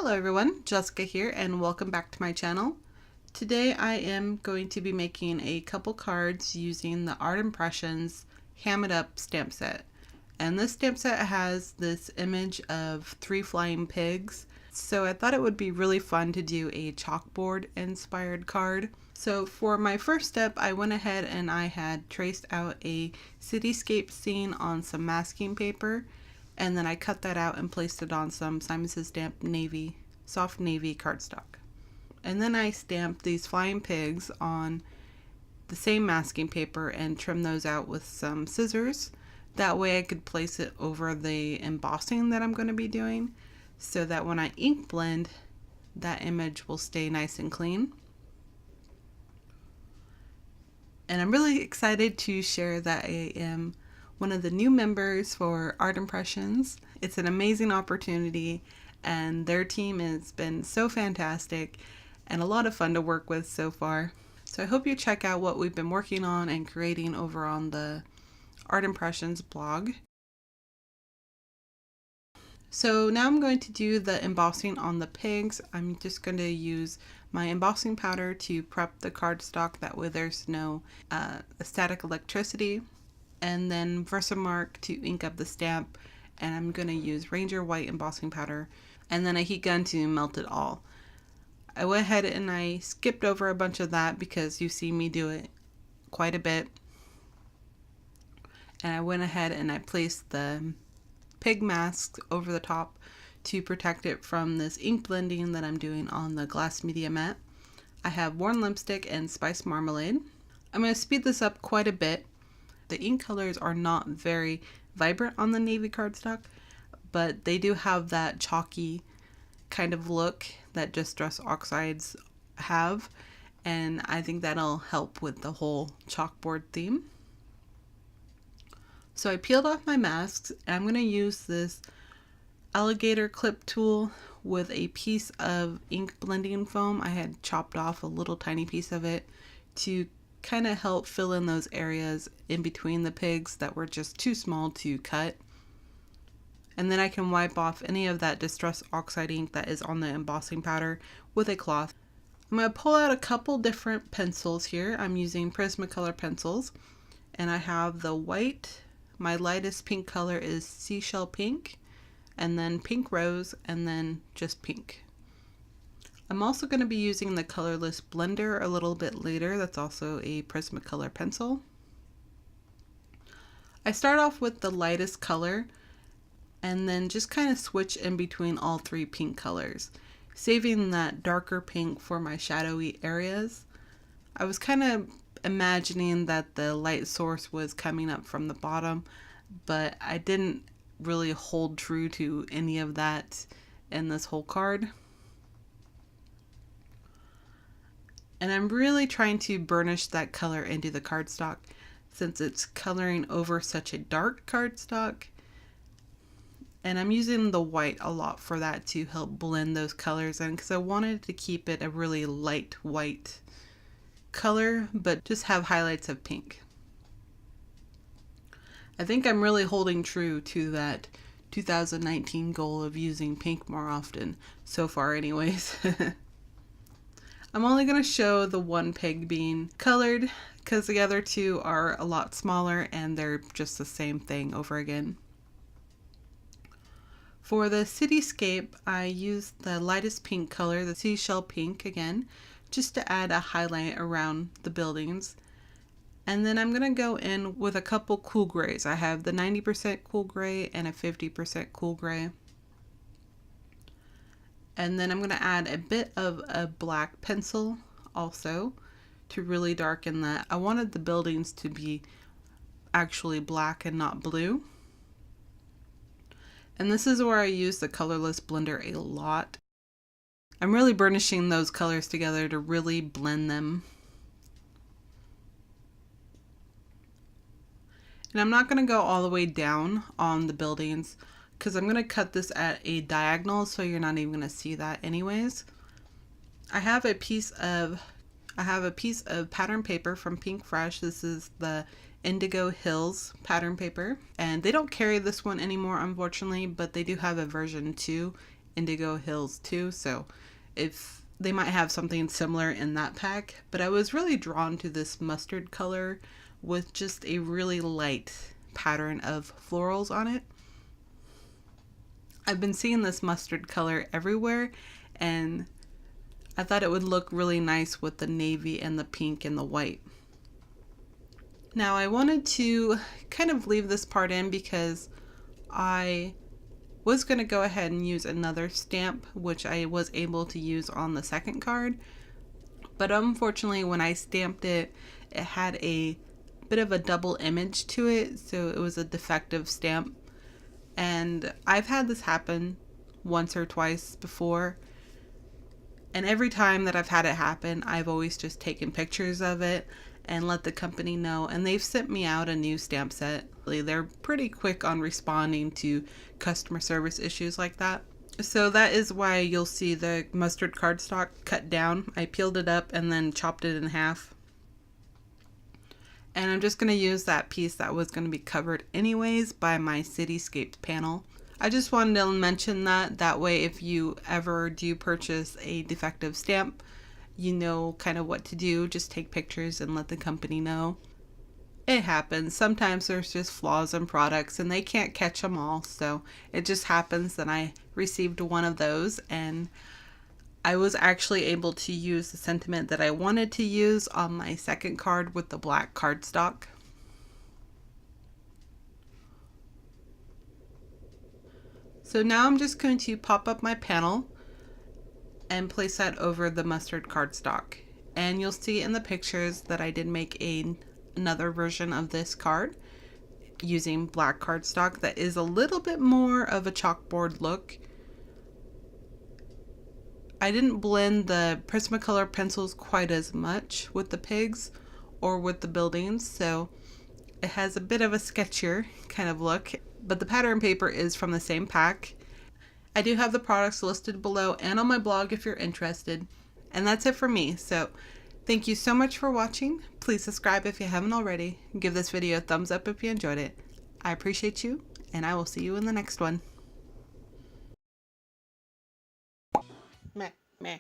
Hello everyone, Jessica here and welcome back to my channel. Today I am going to be making a couple cards using the Art Impressions Ham It Up stamp set. And this stamp set has this image of 3 flying pigs. So I thought it would be really fun to do a chalkboard inspired card. So for my first step, I went ahead and I had traced out a cityscape scene on some masking paper. And then I cut that out and placed it on some Simon Says Stamp navy, soft navy cardstock. And then I stamped these flying pigs on the same masking paper and trimmed those out with some scissors. That way I could place it over the embossing that I'm going to be doing so that when I ink blend, that image will stay nice and clean. And I'm really excited to share that I am one of the new members for Art Impressions. It's an amazing opportunity and their team has been so fantastic and a lot of fun to work with so far. So I hope you check out what we've been working on and creating over on the Art Impressions blog. So now I'm going to do the embossing on the pigs. I'm just going to use my embossing powder to prep the cardstock, that way there's no static electricity. And then Versamark to ink up the stamp, and I'm going to use Ranger White embossing powder, and then a heat gun to melt it all. I went ahead and I skipped over a bunch of that because you see me do it quite a bit. And I went ahead and I placed the pig masks over the top to protect it from this ink blending that I'm doing on the glass media mat. I have Worn Lipstick and Spiced Marmalade. I'm going to speed this up quite a bit. The ink colors are not very vibrant on the navy cardstock, but they do have that chalky kind of look that Distress Oxides have, and I think that'll help with the whole chalkboard theme. So I peeled off my masks, and I'm going to use this alligator clip tool with a piece of ink blending foam. I had chopped off a little tiny piece of it to kind of help fill in those areas in between the pigs that were just too small to cut. And then I can wipe off any of that Distress Oxide ink that is on the embossing powder with a cloth. I'm going to pull out a couple different pencils here. I'm using Prismacolor pencils, and I have the white. My lightest pink color is Seashell Pink, and then Pink Rose, and then just pink. I'm also going to be using the Colouless blender a little bit later. That's also a Prismacolor pencil. I start off with the lightest color and then just kind of switch in between all 3 pink colors, saving that darker pink for my shadowy areas. I was kind of imagining that the light source was coming up from the bottom, but I didn't really hold true to any of that in this whole card. And I'm really trying to burnish that color into the cardstock since it's coloring over such a dark cardstock. And I'm using the white a lot for that to help blend those colors in, because I wanted to keep it a really light white color, but just have highlights of pink. I think I'm really holding true to that 2019 goal of using pink more often, so far anyways. I'm only going to show the one pig being colored because the other 2 are a lot smaller and they're just the same thing over again. For the cityscape, I used the lightest pink color, the Seashell Pink again, just to add a highlight around the buildings. And then I'm going to go in with a couple cool grays. I have the 90% cool gray and a 50% cool gray. And then I'm going to add a bit of a black pencil also to really darken that. I wanted the buildings to be actually black and not blue. And this is where I use the Colouless blender a lot. I'm really burnishing those colors together to really blend them. And I'm not going to go all the way down on the buildings because I'm going to cut this at a diagonal, so you're not even going to see that anyways. I have a piece of pattern paper from Pink Fresh. This is the Indigo Hills pattern paper, and they don't carry this one anymore unfortunately, but they do have a version 2 Indigo Hills too, so if they might have something similar in that pack. But I was really drawn to this mustard color with just a really light pattern of florals on it. I've been seeing this mustard color everywhere, and I thought it would look really nice with the navy and the pink and the white. Now I wanted to kind of leave this part in because I was going to go ahead and use another stamp, which I was able to use on the second card. But unfortunately, when I stamped it, it had a bit of a double image to it, so it was a defective stamp. And I've had this happen once or twice before, and every time that I've had it happen, I've always just taken pictures of it and let the company know, and they've sent me out a new stamp set. They're pretty quick on responding to customer service issues like that. So that is why you'll see the mustard cardstock cut down. I peeled it up and then chopped it in half. And I'm just going to use that piece that was going to be covered anyways by my Cityscapes panel. I just wanted to mention that way if you ever do purchase a defective stamp, you know kind of what to do. Just take pictures and let the company know. It happens. Sometimes there's just flaws in products and they can't catch them all. So it just happens that I received one of those, and I was actually able to use the sentiment that I wanted to use on my second card with the black cardstock. So now I'm just going to pop up my panel and place that over the mustard cardstock. And you'll see in the pictures that I did make another version of this card using black cardstock that is a little bit more of a chalkboard look. I didn't blend the Prismacolor pencils quite as much with the pigs or with the buildings, so it has a bit of a sketchier kind of look, but the pattern paper is from the same pack. I do have the products listed below and on my blog if you're interested. And that's it for me. So thank you so much for watching. Please subscribe if you haven't already. Give this video a thumbs up if you enjoyed it. I appreciate you, and I will see you in the next one. Meh, meh.